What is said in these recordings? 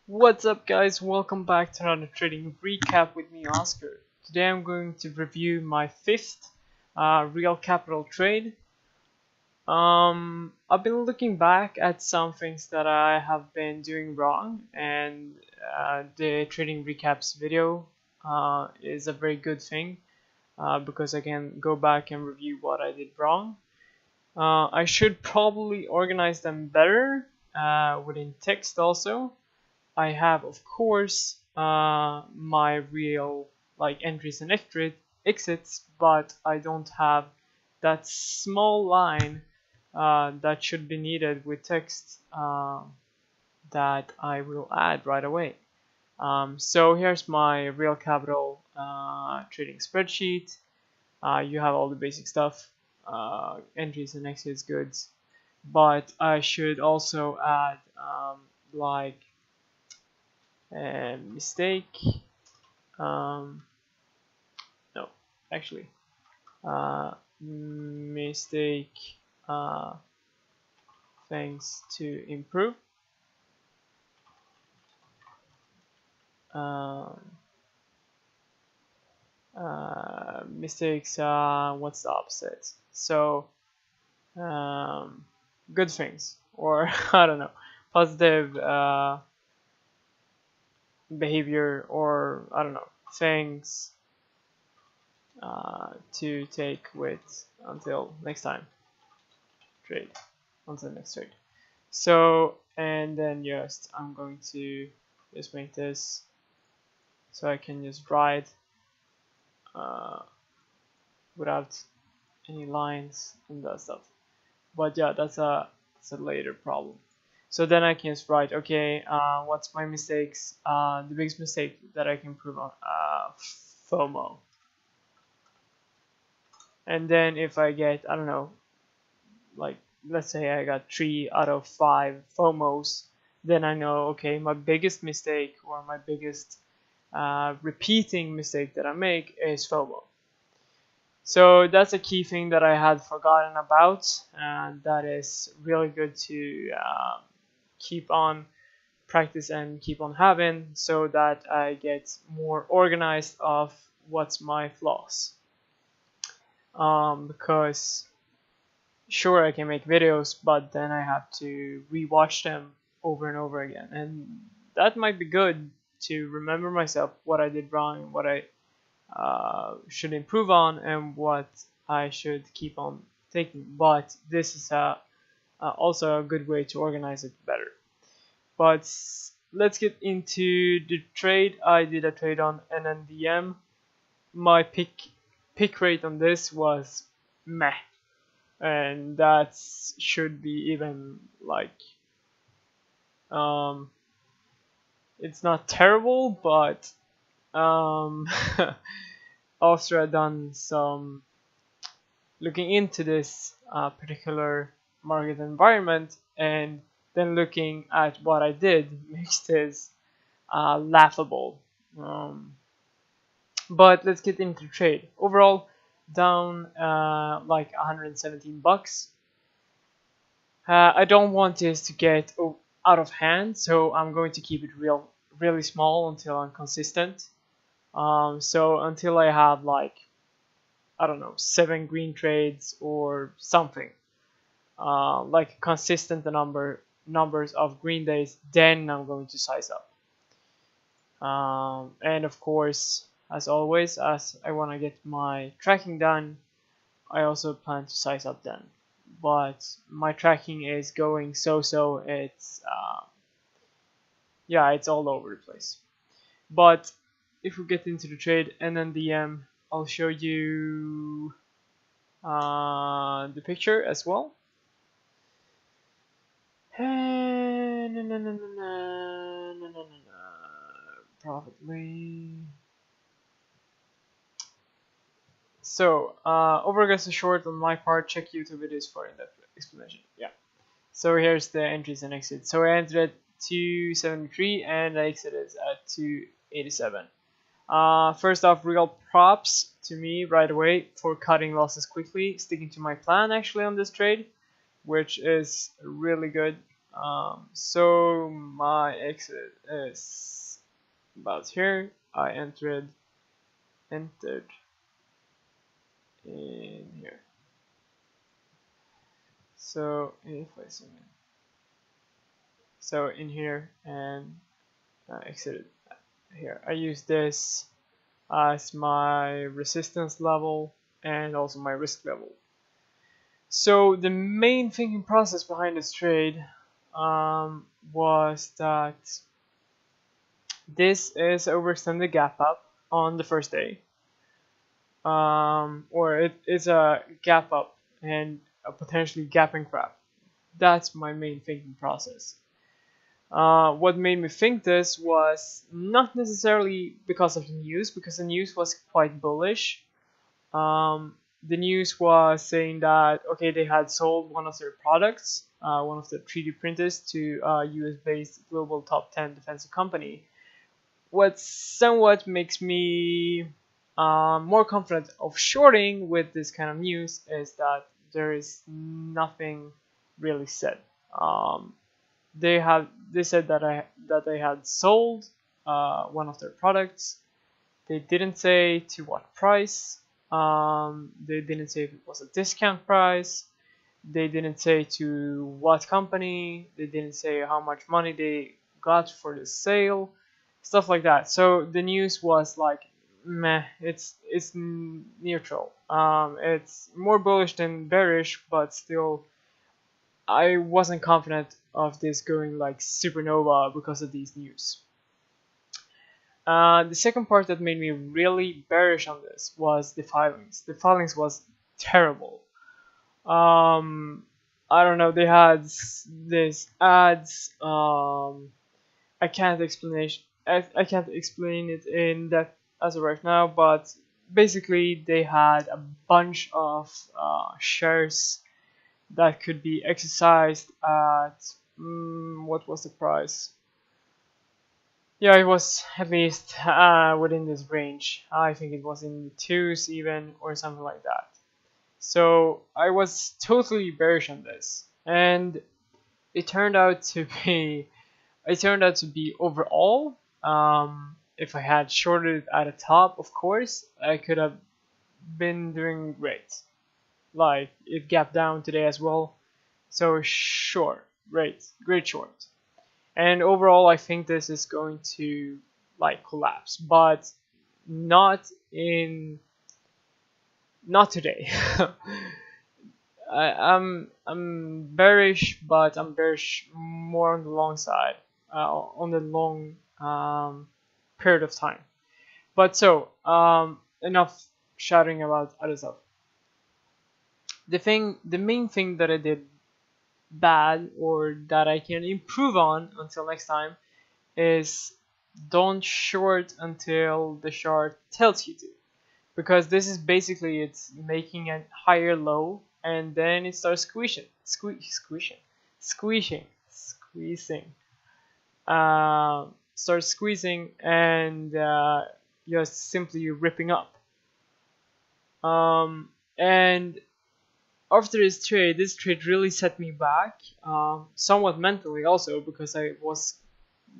What's up guys, welcome back to another trading recap with me Oscar. Today I'm going to review my fifth real capital trade. I've been looking back at some things that I have been doing wrong, and the trading recaps video is a very good thing because I can go back and review what I did wrong. I should probably organize them better within text also. I have, of course, my real entries and exits, but I don't have that small line that should be needed with text that I will add right away. So here's my real capital trading spreadsheet. You have all the basic stuff, entries and exits, goods, but I should also add mistake. No, actually, mistake things to improve. Mistakes. What's the opposite? So, good things, or I don't know, positive behavior, or I don't know, things to take with until next time trade, until next trade. So, and then just I'm going to just make this so I can just write without any lines and that stuff. But yeah, that's a later problem. So then I can just write, okay, what's my mistakes? The biggest mistake that I can improve on, FOMO. And then if I get, I don't know, like let's say I got 3 out of 5 FOMOs, then I know, okay, my biggest mistake or my biggest repeating mistake that I make is FOMO. So that's a key thing that I had forgotten about, and that is really good to keep on practice and keep on having, so that I get more organized of what's my flaws. Because sure, I can make videos, but then I have to rewatch them over and over again, and that might be good to remember myself what I did wrong, what I should improve on, and what I should keep on taking. But this is also a good way to organize it better. But let's get into the trade. I did a trade on NNDM. My pick rate on this was meh, and that should be even like it's not terrible, but after I've done some looking into this particular market environment, and then looking at what I did, makes this laughable. But let's get into the trade. Overall, down like 117 bucks. I don't want this to get out of hand, so I'm going to keep it really small until I'm consistent. So until I have like, I don't know, 7 green trades or something, like consistent numbers of green days, then I'm going to size up. And of course, as always, as I want to get my tracking done, I also plan to size up then. But my tracking is going so. It's yeah, it's all over the place. But if we get into the trade NNDM, I'll show you the picture as well. Probably. So, overaggressive short on my part. Check YouTube videos for in-depth explanation. Yeah. So here's the entries and exits. So I entered at 273 and I exited at 287. First off, real props to me right away for cutting losses quickly, sticking to my plan actually on this trade, which is really good. So my exit is about here. I entered in here. So if I zoom in, so in here, and exited here. I use this as my resistance level and also my risk level. So the main thinking process behind this trade was that this is overextended gap up on the first day, or it is a gap up and a potentially gapping crap. That's my main thinking process. What made me think this was not necessarily because of the news, because the news was quite bullish. The news was saying that okay, they had sold one of their products, one of the 3D printers, to a US-based global top 10 defensive company. What somewhat makes me more confident of shorting with this kind of news is that there is nothing really said. They said that they had sold one of their products. They didn't say to what price. They didn't say if it was a discount price. They didn't say to what company. They didn't say how much money they got for the sale, stuff like that. So the news was like, meh. It's neutral. It's more bullish than bearish, but still, I wasn't confident of this going like supernova because of these news. The second part that made me really bearish on this was the filings. The filings was terrible. I don't know. They had this ads. I can't I can't explain it in depth as of right now, but basically they had a bunch of shares that could be exercised at what was the price? Yeah, it was at least within this range. I think it was in the twos even, or something like that. So I was totally bearish on this, and it turned out to be overall. If I had shorted at the top, of course, I could have been doing great. Like it gapped down today as well. So short, great short. And overall, I think this is going to like collapse, but not today. I'm bearish, but I'm bearish more on the long side, on the long period of time. But so enough shouting about other stuff. The main thing that I did bad or that I can improve on until next time is don't short until the chart tells you to, because this is basically it's making a higher low and then it starts starts squeezing and just simply ripping up. And after this trade really set me back, somewhat mentally also, because I was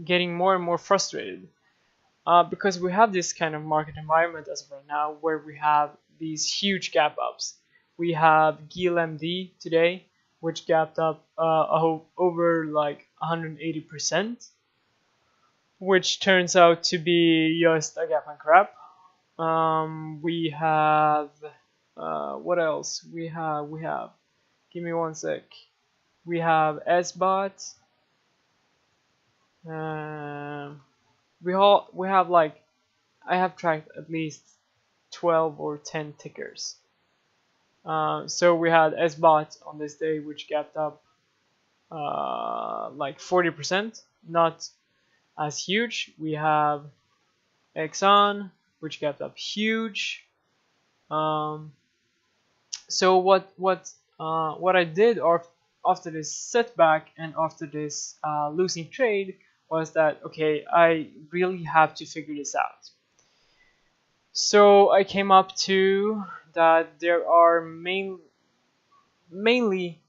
getting more and more frustrated. Because we have this kind of market environment as of right now where we have these huge gap ups. We have GLMD today, which gapped up over like 180%, which turns out to be just a gap and crap. We have what else? We have. Give me one sec. We have SBOT. We have like, I have tracked at least 12 or 10 tickers. So we had SBOT on this day, which gapped up like 40%, not as huge. We have Exxon, which gapped up huge. So what I did after this setback and after this losing trade was that okay, I really have to figure this out. So I came up to that there are mainly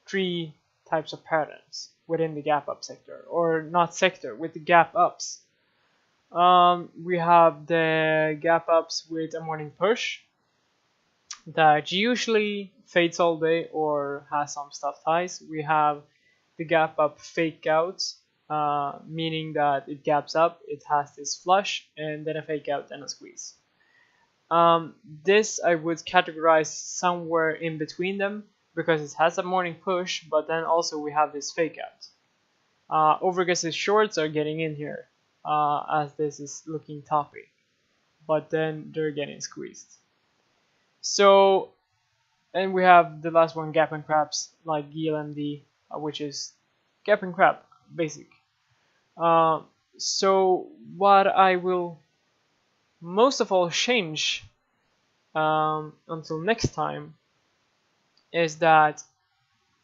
three types of patterns. within the gap up sector, or not sector, with the gap ups. We have the gap ups with a morning push that usually fades all day or has some stuff ties. We have the gap up fake out, meaning that it gaps up, it has this flush, and then a fake out and a squeeze. This I would categorize somewhere in between them because it has a morning push, but then also we have this fake out. Overaggressive shorts are getting in here as this is looking toppy, but then they're getting squeezed. So, and we have the last one, gap and craps, like GLMD, which is gap and crap, basic. So what I will most of all change until next time is that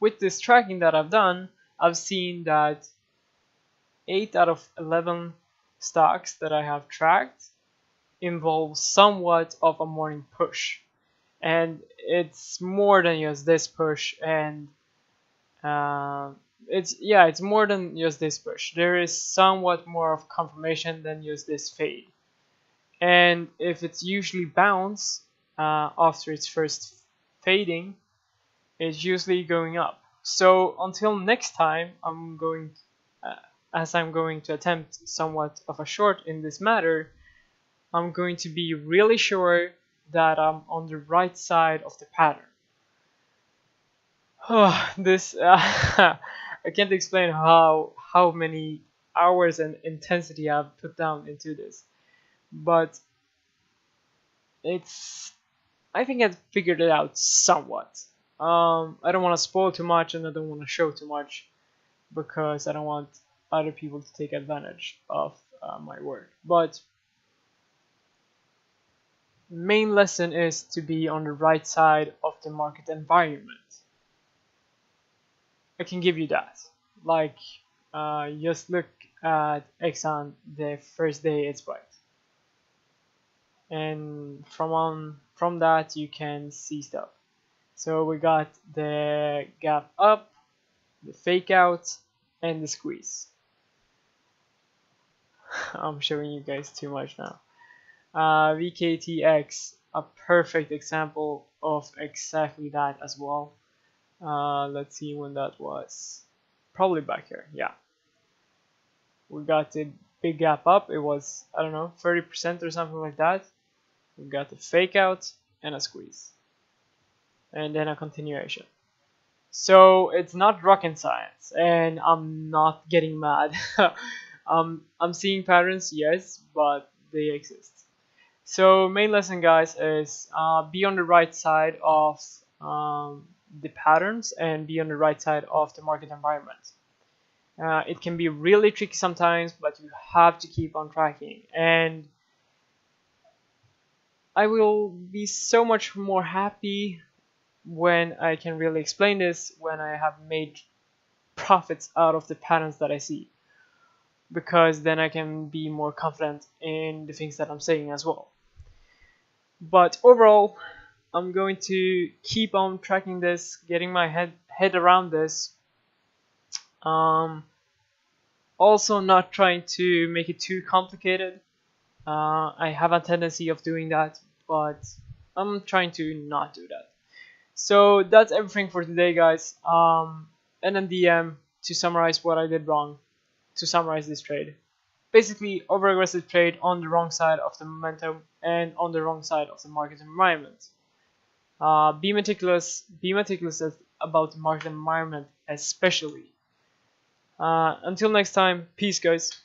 with this tracking that I've done, I've seen that 8 out of 11 stocks that I have tracked involve somewhat of a morning push, and it's more than just this push, and it's more than just this push. There is somewhat more of confirmation than just this fade. And if it's usually bounce after its first fading, it's usually going up. So until next time, as I'm going to attempt somewhat of a short in this matter, I'm going to be really sure that I'm on the right side of the pattern. This I can't explain how many hours and intensity I've put down into this, but I think I've figured it out somewhat. I don't want to spoil too much, and I don't want to show too much because I don't want other people to take advantage of my work. But main lesson is to be on the right side of the market environment. I can give you that. Like, just look at Exxon the first day it's bright, and from that you can see stuff. So we got the gap up, the fake out, and the squeeze. I'm showing you guys too much now. VKTX, a perfect example of exactly that as well. Let's see when that was. Probably back here, yeah. We got the big gap up. It was, I don't know, 30% or something like that. We got the fake out and a squeeze, and then a continuation. So it's not rocket science, and I'm not getting mad. I'm seeing patterns, yes, but they exist. So main lesson, guys, is be on the right side of the patterns and be on the right side of the market environment. It can be really tricky sometimes, but you have to keep on tracking. And I will be so much more happy when I can really explain this, when I have made profits out of the patterns that I see, because then I can be more confident in the things that I'm saying as well. But overall, I'm going to keep on tracking this, getting my head around this. Also not trying to make it too complicated. I have a tendency of doing that, but I'm trying to not do that. So that's everything for today, guys. NNDM, to summarize what I did wrong, to summarize this trade. Basically, over-aggressive trade on the wrong side of the momentum and on the wrong side of the market environment. Be meticulous about the market environment especially. Until next time, peace, guys.